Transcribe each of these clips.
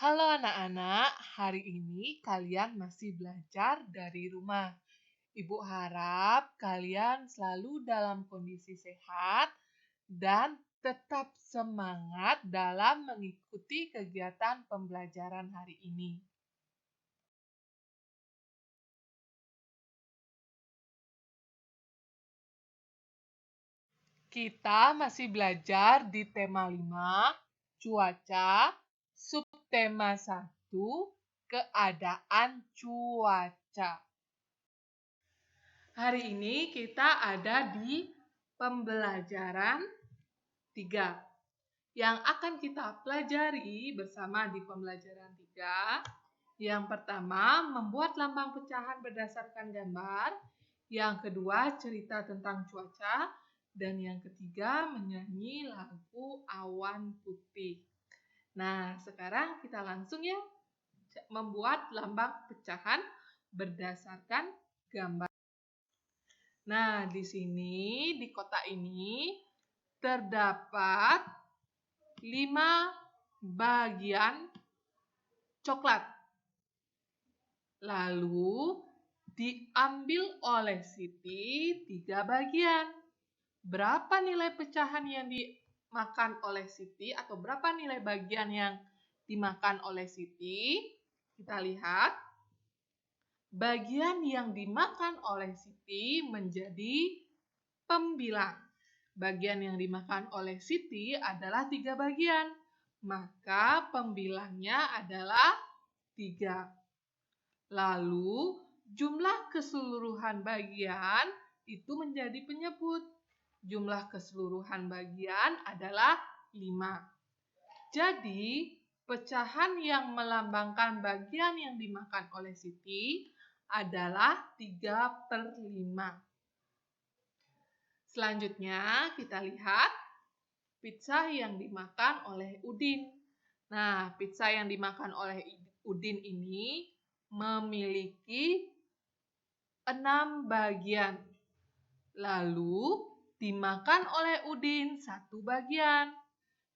Halo anak-anak, hari ini kalian masih belajar dari rumah. Ibu harap kalian selalu dalam kondisi sehat dan tetap semangat dalam mengikuti kegiatan pembelajaran hari ini. Kita masih belajar di tema 5, cuaca, subtema 1, keadaan cuaca. Hari ini kita ada di pembelajaran 3. Yang akan kita pelajari bersama di pembelajaran 3, yang pertama membuat lambang pecahan berdasarkan gambar, yang kedua cerita tentang cuaca, dan yang ketiga menyanyi lagu Awan Putih. Nah, sekarang kita langsung ya membuat lambang pecahan berdasarkan gambar. Nah, di sini, di kotak ini, terdapat 5 bagian coklat. Lalu, diambil oleh Siti 3 bagian. Berapa nilai pecahan yang dimakan oleh Siti atau berapa nilai bagian yang dimakan oleh Siti? Kita lihat. Bagian yang dimakan oleh Siti menjadi pembilang. Bagian yang dimakan oleh Siti adalah 3 bagian. Maka pembilangnya adalah 3. Lalu jumlah keseluruhan bagian itu menjadi penyebut. Jumlah keseluruhan bagian adalah 5. Jadi pecahan yang melambangkan bagian yang dimakan oleh Siti adalah 3/5. Selanjutnya kita lihat pizza yang dimakan oleh Udin. Nah, pizza yang dimakan oleh Udin ini memiliki 6 bagian. Lalu dimakan oleh Udin 1 bagian.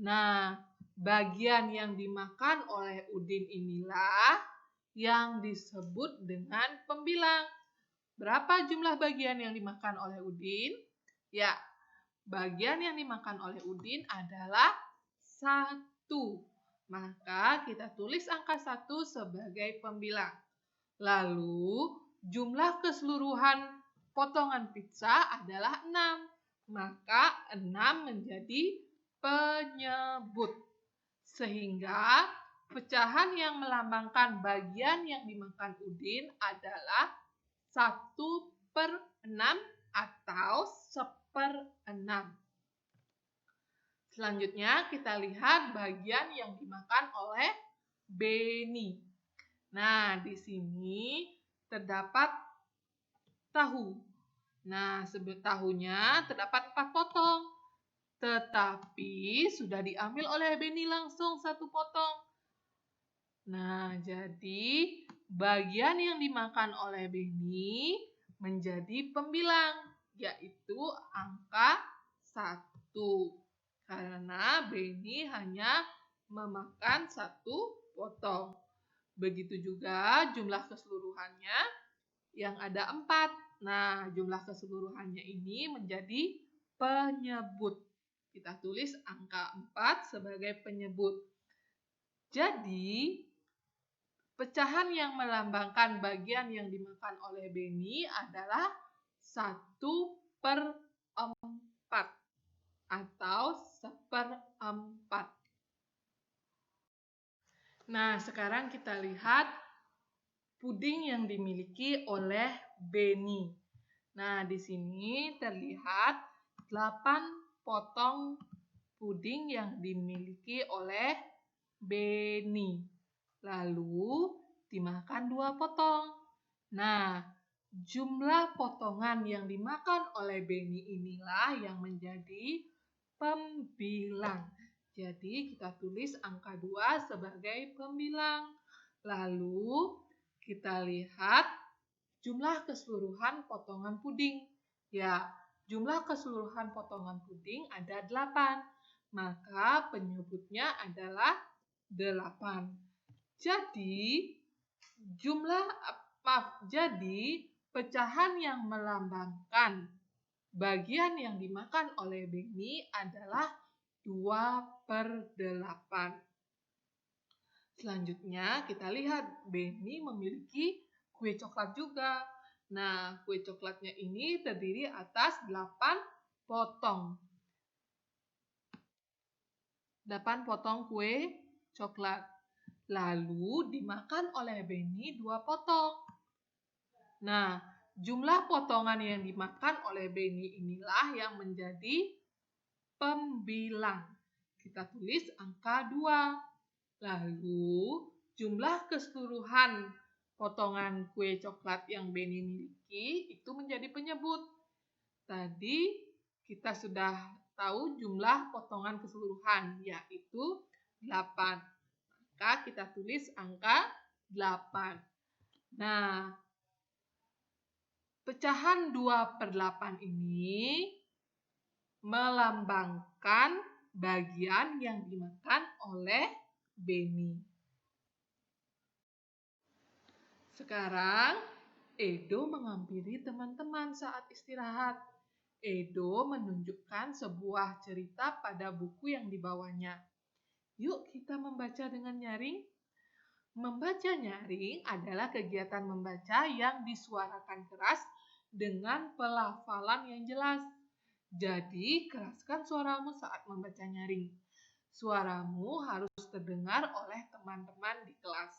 Nah, bagian yang dimakan oleh Udin inilah yang disebut dengan pembilang. Berapa jumlah bagian yang dimakan oleh Udin? Ya, bagian yang dimakan oleh Udin adalah 1. Maka kita tulis angka 1 sebagai pembilang. Lalu, jumlah keseluruhan potongan pizza adalah 6. Maka 6 menjadi penyebut. Sehingga pecahan yang melambangkan bagian yang dimakan Udin adalah 1/6 atau 1/6. Selanjutnya kita lihat bagian yang dimakan oleh Beni. Nah, di sini terdapat tahu. Nah, tahunya terdapat 4 potong. Tetapi sudah diambil oleh Beni langsung 1 potong. Nah, jadi bagian yang dimakan oleh Beni menjadi pembilang, yaitu angka 1. Karena Beni hanya memakan 1 potong. Begitu juga jumlah keseluruhannya yang ada 4. Nah, jumlah keseluruhannya ini menjadi penyebut. Kita tulis angka 4 sebagai penyebut. Jadi, pecahan yang melambangkan bagian yang dimakan oleh Beni adalah 1/4 atau 1/4. Nah, sekarang kita lihat puding yang dimiliki oleh Beni. Nah, di sini terlihat 8 potong puding yang dimiliki oleh Beni. Lalu dimakan 2 potong. Nah, jumlah potongan yang dimakan oleh Beni inilah yang menjadi pembilang. Jadi kita tulis angka 2 sebagai pembilang. Lalu kita lihat jumlah keseluruhan potongan puding. Ya, jumlah keseluruhan potongan puding ada 8. Maka penyebutnya adalah 8. Jadi, pecahan yang melambangkan bagian yang dimakan oleh Benny adalah 2/8. Selanjutnya kita lihat Benny memiliki kue coklat juga. Nah, kue coklatnya ini terdiri atas 8 potong. 8 potong kue coklat. Lalu dimakan oleh Benny 2 potong. Nah, jumlah potongan yang dimakan oleh Benny inilah yang menjadi pembilang. Kita tulis angka 2. Lalu, jumlah keseluruhan potongan kue coklat yang Benny miliki itu menjadi penyebut. Tadi kita sudah tahu jumlah potongan keseluruhan, yaitu 8. Maka kita tulis angka 8. Nah, pecahan 2/8 ini melambangkan bagian yang dimakan oleh Benny. Sekarang, Edo menghampiri teman-teman saat istirahat. Edo menunjukkan sebuah cerita pada buku yang dibawanya. Yuk kita membaca dengan nyaring. Membaca nyaring adalah kegiatan membaca yang disuarakan keras dengan pelafalan yang jelas. Jadi, keraskan suaramu saat membaca nyaring. Suaramu harus terdengar oleh teman-teman di kelas.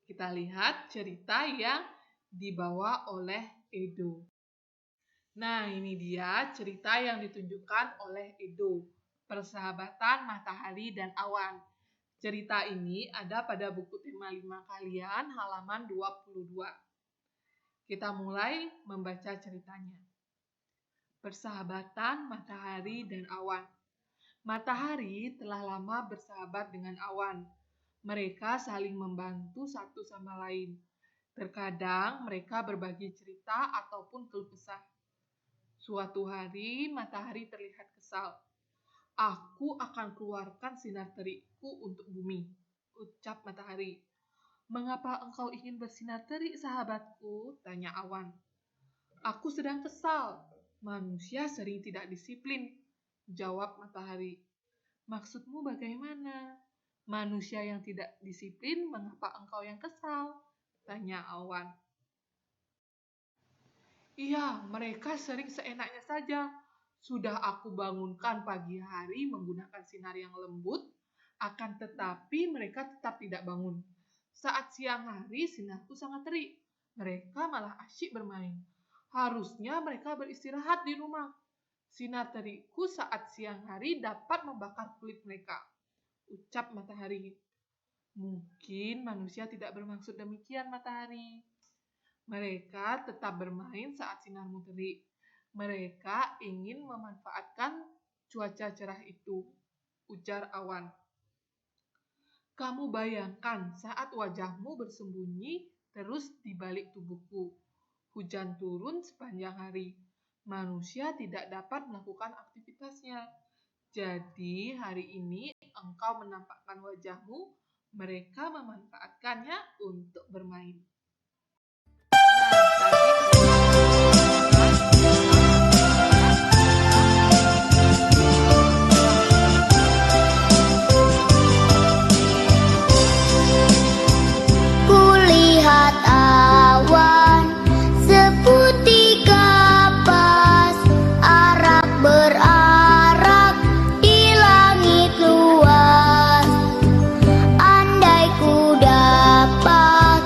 Kita lihat cerita yang dibawa oleh Edo. Nah, ini dia cerita yang ditunjukkan oleh Edo. Persahabatan Matahari dan Awan. Cerita ini ada pada buku tema 5 kalian halaman 22. Kita mulai membaca ceritanya. Persahabatan Matahari dan Awan. Matahari telah lama bersahabat dengan awan. Mereka saling membantu satu sama lain. Terkadang mereka berbagi cerita ataupun keluh kesah. Suatu hari matahari terlihat kesal. Aku akan keluarkan sinar terikku untuk bumi, ucap matahari. Mengapa engkau ingin bersinar terik, sahabatku? Tanya awan. Aku sedang kesal. Manusia sering tidak disiplin, jawab matahari. Maksudmu bagaimana? Manusia yang tidak disiplin, mengapa engkau yang kesal? Tanya awan. Iya, mereka sering seenaknya saja. Sudah aku bangunkan pagi hari menggunakan sinar yang lembut, akan tetapi mereka tetap tidak bangun. Saat siang hari sinarku sangat terik, mereka malah asyik bermain. Harusnya mereka beristirahat di rumah. Sinar terikku saat siang hari dapat membakar kulit mereka, ucap matahari. Mungkin manusia tidak bermaksud demikian, matahari. Mereka tetap bermain saat sinarmu terik. Mereka ingin memanfaatkan cuaca cerah itu, ujar awan. Kamu bayangkan saat wajahmu bersembunyi terus di balik tubuhku. Hujan turun sepanjang hari. Manusia tidak dapat melakukan aktivitasnya. Jadi hari ini engkau menampakkan wajahmu, mereka memanfaatkannya untuk bermain. Kulihat awan seputih kapas, arak berarak di langit luas. Andai ku dapat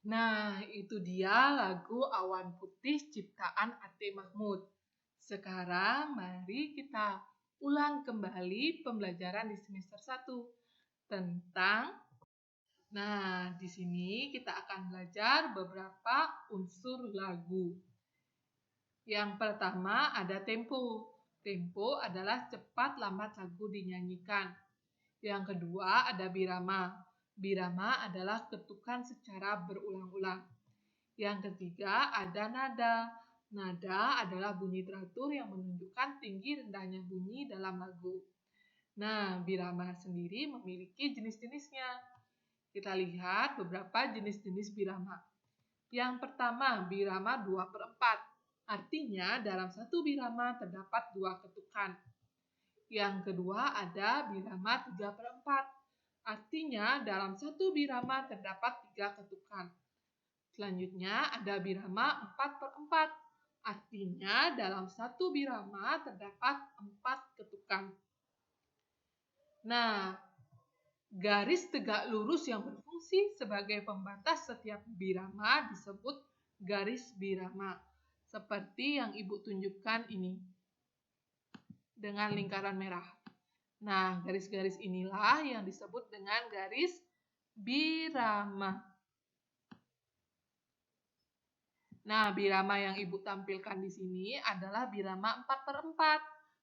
Nah, itu dia lagu Awan Putih ciptaan Ate Mahmud. Sekarang mari kita ulang kembali pembelajaran di semester 1 tentang. Nah, di sini kita akan belajar beberapa unsur lagu. Yang pertama ada tempo. Tempo adalah cepat lambat lagu dinyanyikan. Yang kedua ada birama. Birama adalah ketukan secara berulang-ulang. Yang ketiga ada nada. Nada adalah bunyi teratur yang menunjukkan tinggi rendahnya bunyi dalam lagu. Nah, birama sendiri memiliki jenis-jenisnya. Kita lihat beberapa jenis-jenis birama. Yang pertama, birama 2/4. Artinya dalam satu birama terdapat 2 ketukan. Yang kedua ada birama 3/4. Artinya dalam satu birama terdapat 3 ketukan. Selanjutnya ada birama 4/4. Artinya dalam satu birama terdapat 4 ketukan. Nah, garis tegak lurus yang berfungsi sebagai pembatas setiap birama disebut garis birama. Seperti yang Ibu tunjukkan ini dengan lingkaran merah. Nah, garis-garis inilah yang disebut dengan garis birama. Nah, birama yang Ibu tampilkan di sini adalah birama 4/4.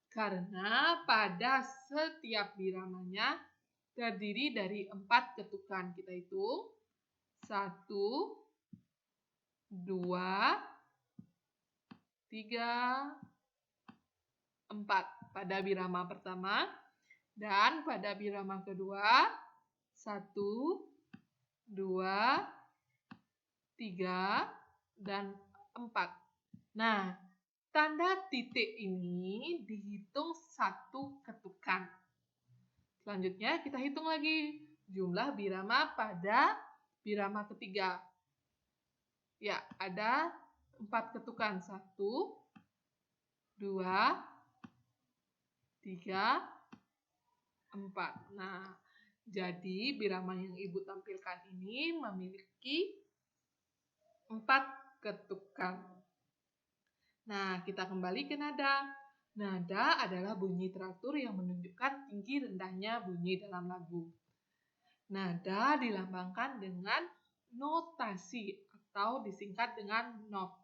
Karena pada setiap biramanya terdiri dari 4 ketukan. Kita hitung. 1, 2, 3, 4 pada birama pertama. Dan pada birama kedua, 1, 2, 3, dan 4. Nah, tanda titik ini dihitung 1 ketukan. Selanjutnya kita hitung lagi jumlah birama pada birama ketiga. Ya, ada 4 ketukan. 1, 2, 3, 4. Nah, jadi birama yang Ibu tampilkan ini memiliki 4 ketukan. Nah, kita kembali ke nada. Nada adalah bunyi teratur yang menunjukkan tinggi rendahnya bunyi dalam lagu. Nada dilambangkan dengan notasi atau disingkat dengan not.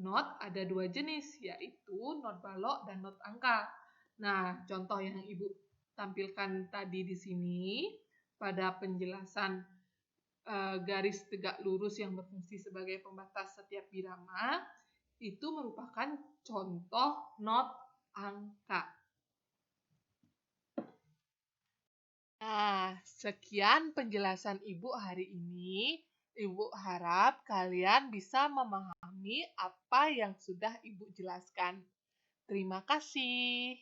Not ada 2 jenis, yaitu not balok dan not angka. Nah, contoh yang Ibu tampilkan tadi di sini pada penjelasan garis tegak lurus yang berfungsi sebagai pembatas setiap birama, itu merupakan contoh not angka. Nah, sekian penjelasan Ibu hari ini. Ibu harap kalian bisa memahami apa yang sudah Ibu jelaskan. Terima kasih.